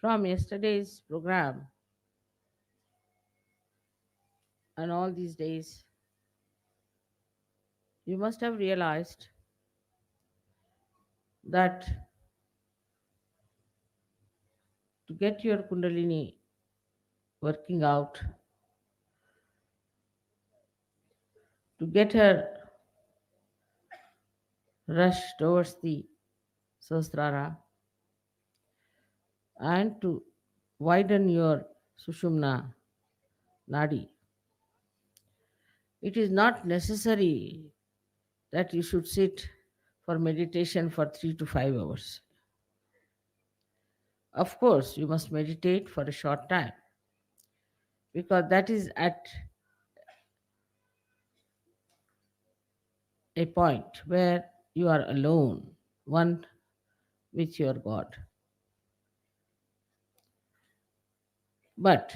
From yesterday's program and all these days, you must have realized that to get your Kundalini working out, to get her rush towards the Sahasrara, and to widen your Sushumna Nadi, it is not necessary that you should sit for meditation for 3 to 5 hours. Of course, you must meditate for a short time because that is at a point where you are alone, one with your God. But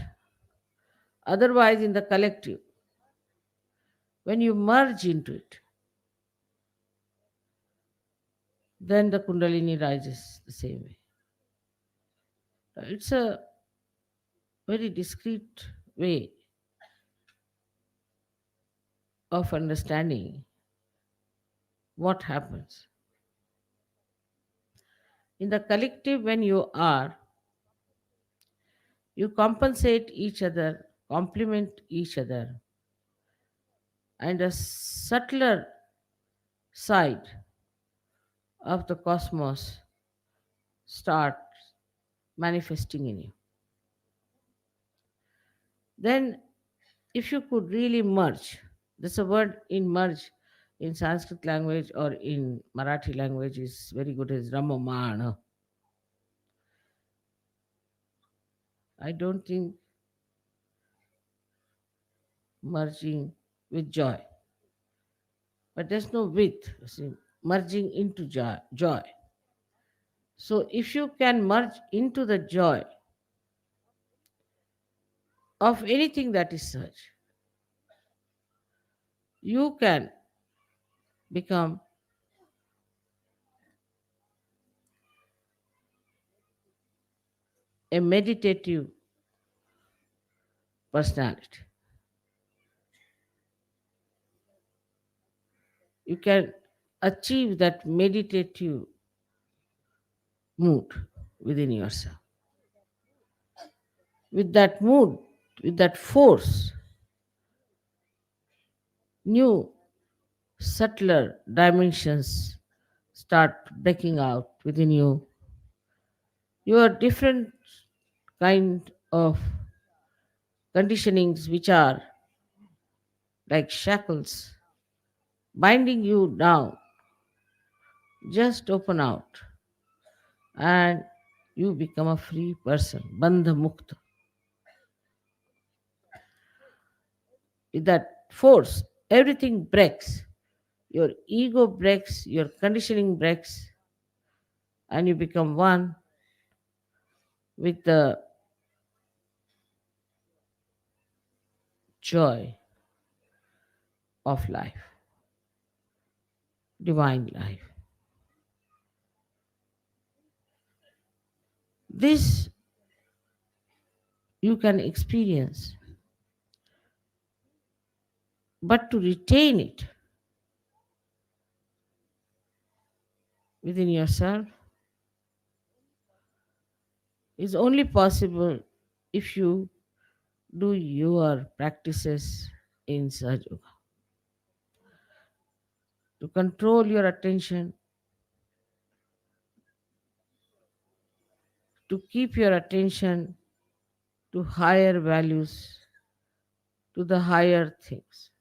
otherwise, in the collective, when you merge into it, then the Kundalini rises the same way. It's a very discreet way of understanding what happens. In the collective, when you are, you compensate each other, complement each other, and a subtler side of the cosmos starts manifesting in you. Then, if you could really merge, there's a word in merge in Sanskrit language or in Marathi language is very good as Ramamana. I don't think merging with joy, but there's no with, see, merging into joy. So if you can merge into the joy of anything that is such, you can become a meditative personality. You can achieve that meditative mood within yourself. With that mood, with that force, new subtler dimensions start breaking out within you. Your different kind of conditionings which are like shackles binding you down just open out and you become a free person. Bandhamukta. With that force, everything breaks. Your ego breaks, your conditioning breaks, and you become one with the joy of life, divine life. This you can experience, but to retain it within yourself is only possible if you do your practices in Sahaja. To control your attention, to keep your attention to higher values, to the higher things.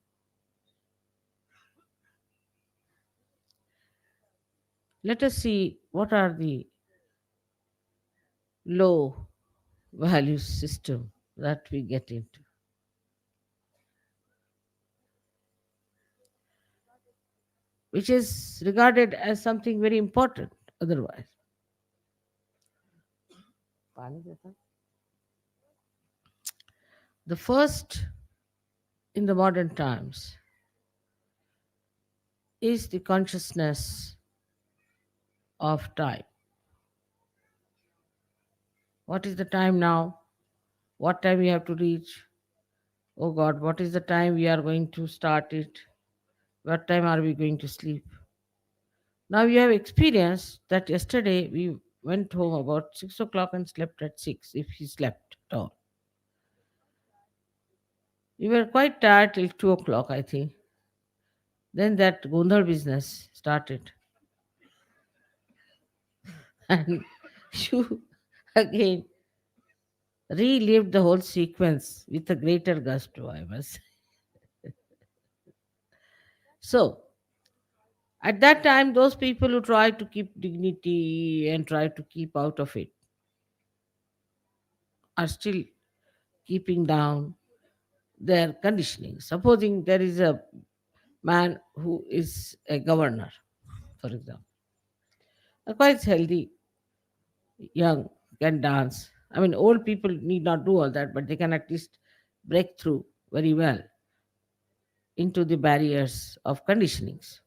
Let us see what are the low value system that we get into. which is regarded as something very important otherwise. The first in the modern times is the consciousness of time. What is the time now? What time we have to reach? Oh God, what is the time we are going to start it? What time are we going to sleep? Now you have experienced that yesterday we went home about 6 o'clock and slept at 6, if he slept at all. We were quite tired till 2 o'clock, I think. Then that Gondhar business started. And you again relived the whole sequence with a greater gusto, I must say. So, at that time, those people who try to keep dignity and try to keep out of it are still keeping down their conditioning. Supposing there is a man who is a governor, for example, a quite healthy, young, can dance. I mean, old people need not do all that, but they can at least break through very well into the barriers of conditionings.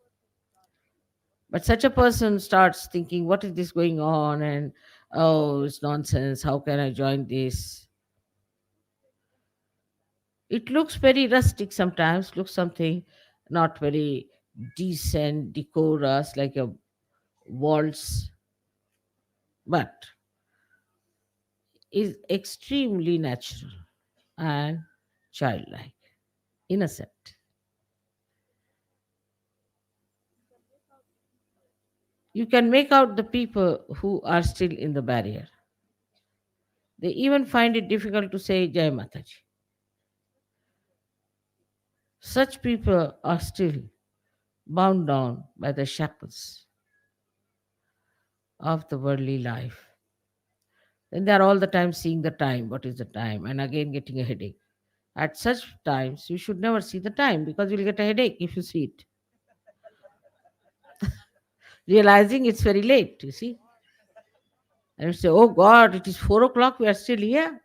But such a person starts thinking, what is this going on? And oh, it's nonsense. How can I join this? It looks very rustic sometimes, looks something not very decent, decorous, like a waltz, but is extremely natural and childlike, innocent. You can make out the people who are still in the barrier. They even find it difficult to say Jai Mataji. Such people are still bound down by the shackles of the worldly life. Then they are all the time seeing the time, what is the time, and again getting a headache. At such times, you should never see the time because you'll get a headache if you see it. Realizing it's very late, you see. And you say, oh God, it is 4 o'clock, we are still here.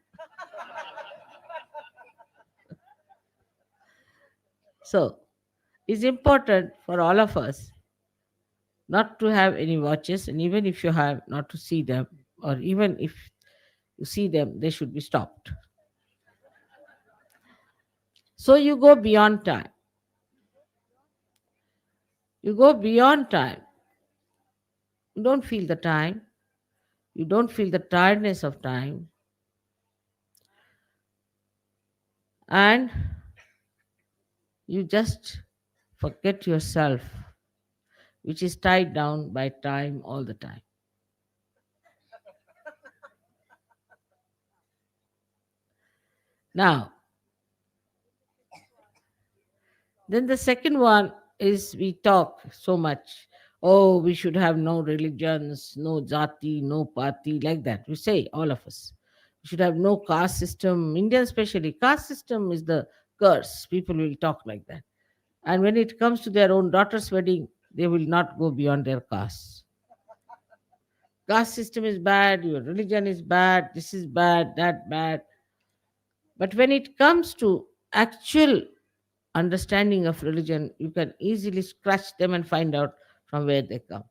So, it's important for all of us not to have any watches, and even if you have, not to see them, or even if you see them, they should be stopped. So, you go beyond time. You go beyond time. You don't feel the time. You don't feel the tiredness of time. And you just forget yourself, which is tied down by time all the time. Now, then the second one is we talk so much. Oh, we should have no religions, no jati, no pati, like that. We say, all of us. We should have no caste system. India especially, caste system is the curse. People will talk like that. And when it comes to their own daughter's wedding, they will not go beyond their caste. Caste system is bad, your religion is bad, this is bad, that bad. But when it comes to actual understanding of religion, you can easily scratch them and find out from where they come.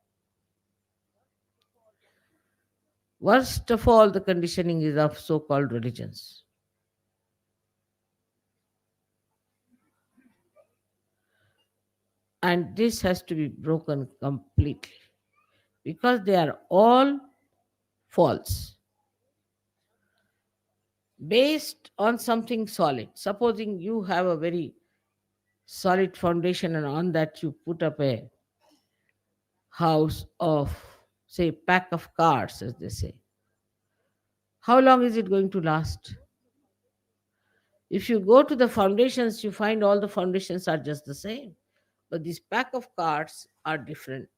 Worst of all, the conditioning is of so called religions. And this has to be broken completely because they are all false, based on something solid. Supposing you have a very solid foundation and on that you put up a house of, say, pack of cards, as they say. How long is it going to last? If you go to the foundations, you find all the foundations are just the same. But these pack of cards are different.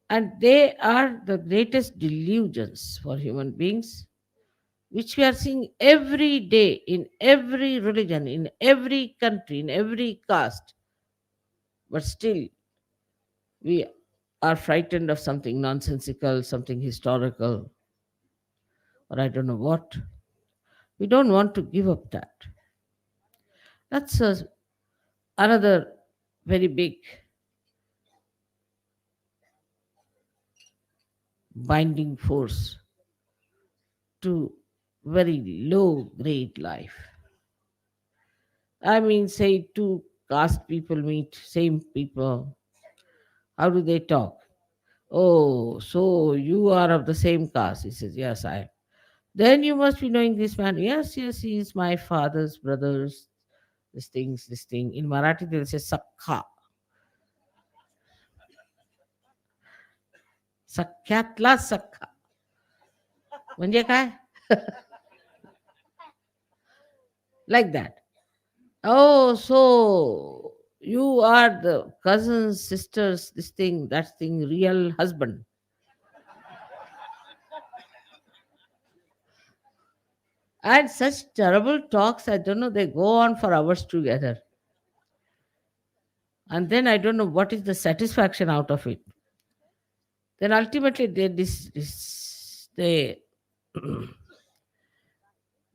And they are the greatest delusions for human beings, which we are seeing every day in every religion, in every country, in every caste. But still, We are frightened of something nonsensical, something historical, or I don't know what. We don't want to give up that. That's another very big binding force to very low grade life. I mean, say two caste people meet, same people. How do they talk? Oh, so you are of the same caste. He says, yes, I am. Then you must be knowing this man. Yes, yes, he is my father's brother's. This thing. In Marathi, they'll say Sakha. Sakhyatla Sakha. म्हणजे काय? Like that. Oh, so you are the cousins, sisters, this thing, that thing, real husband. And such terrible talks, I don't know, they go on for hours together. And then I don't know what is the satisfaction out of it. Then ultimately they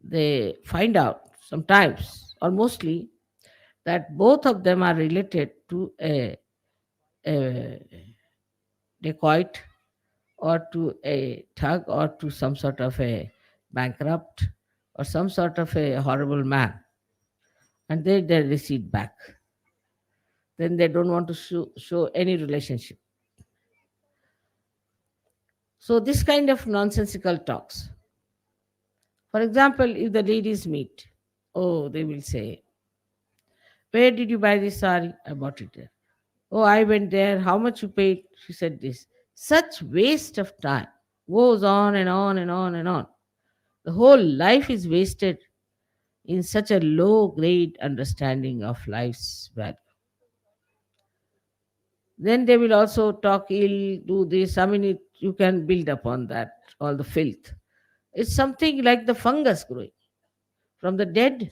they find out sometimes or mostly that both of them are related to a dacoit or to a thug or to some sort of a bankrupt or some sort of a horrible man, and they recede back. Then they don't want to show any relationship. So this kind of nonsensical talks. For example, if the ladies meet, oh, they will say, where did you buy this sari? I bought it there. Oh, I went there. How much you paid? She said this. Such waste of time goes on and on and on and on. The whole life is wasted in such a low grade understanding of life's value. Then they will also talk ill, do this. I mean, you can build upon that, all the filth. It's something like the fungus growing. From the dead,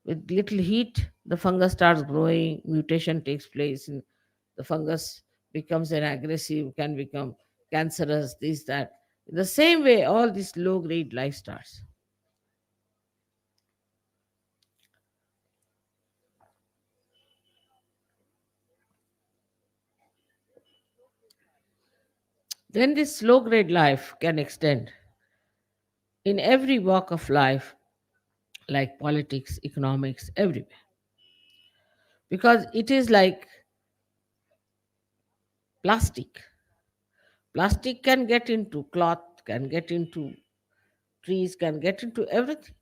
with little heat, the fungus starts growing, mutation takes place, and the fungus becomes an aggressive, can become cancerous, this, that. In the same way, all this low grade life starts. Then this low grade life can extend in every walk of life, like politics, economics, everywhere. Because it is like plastic. Plastic can get into cloth, can get into trees, can get into everything.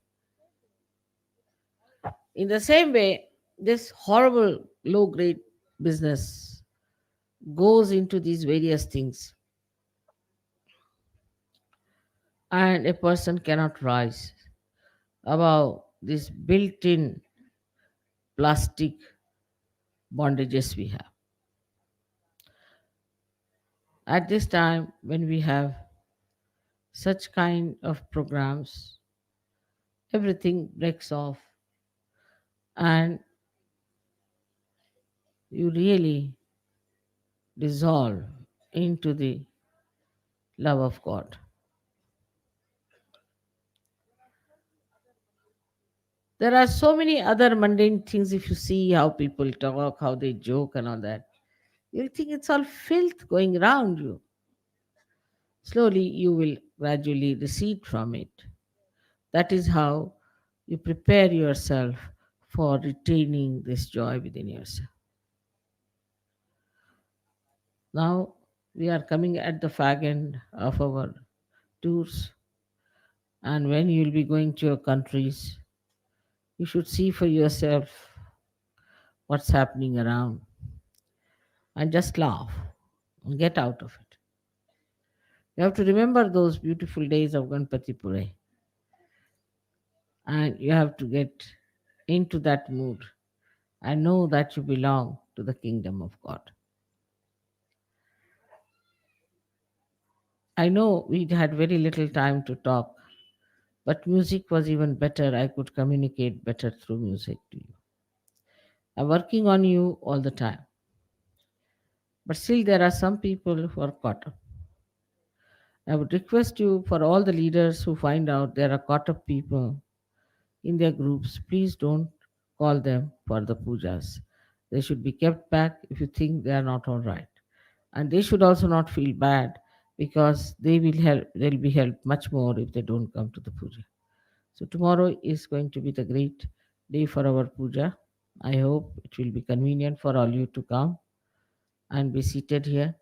In the same way, this horrible low grade business goes into these various things, and a person cannot rise above these built in plastic bondages we have. At this time, when we have such kind of programs, everything breaks off and you really dissolve into the love of God. There are so many other mundane things if you see how people talk, how they joke, and all that. You'll think it's all filth going around you. Slowly, you will gradually recede from it. That is how you prepare yourself for retaining this joy within yourself. Now, we are coming at the fag end of our tours, and when you'll be going to your countries, you should see for yourself what's happening around and just laugh and get out of it. You have to remember those beautiful days of Ganpati Pure, and you have to get into that mood and know that you belong to the kingdom of God. I know we had very little time to talk, but music was even better. I could communicate better through music to you. I'm working on you all the time. But still, there are some people who are caught up. I would request you, for all the leaders who find out there are caught up people in their groups, please don't call them for the pujas. They should be kept back if you think they are not all right. And they should also not feel bad, because they'll be helped much more if they don't come to the puja. So tomorrow is going to be the great day for our puja. I hope it will be convenient for all you to come and be seated here.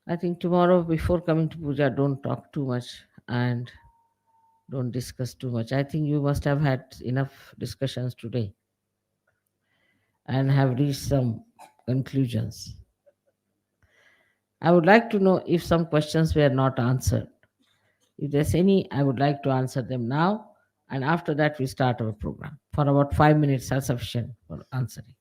I think tomorrow, before coming to puja, don't talk too much and don't discuss too much. I think you must have had enough discussions today and have reached some conclusions. I would like to know if some questions were not answered. If there's any, I would like to answer them now. And after that, we start our program. For about 5 minutes are sufficient for answering.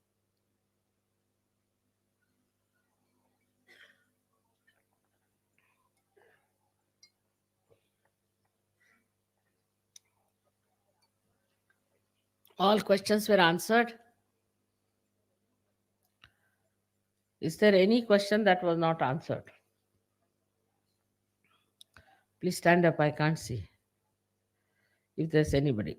All questions were answered. Is there any question that was not answered? Please stand up. I can't see if there's anybody.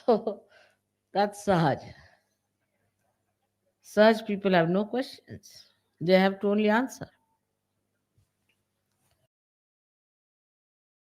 Oh, that's Sahaj. Such people have no questions. They have to only answer.